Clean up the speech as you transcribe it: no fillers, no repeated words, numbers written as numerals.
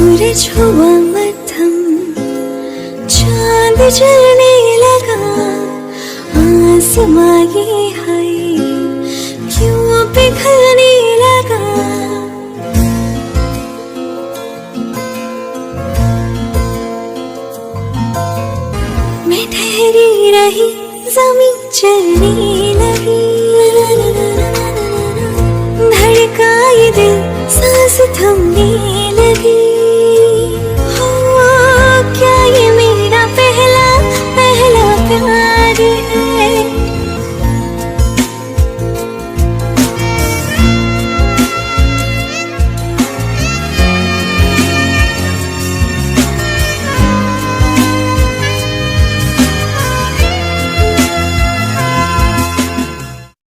सूरज हुआ मध्यम, चांद जलने लगा, आसमां ये है क्यों पिघलने लगा। मैं ठहरी रही, ज़मीं चलने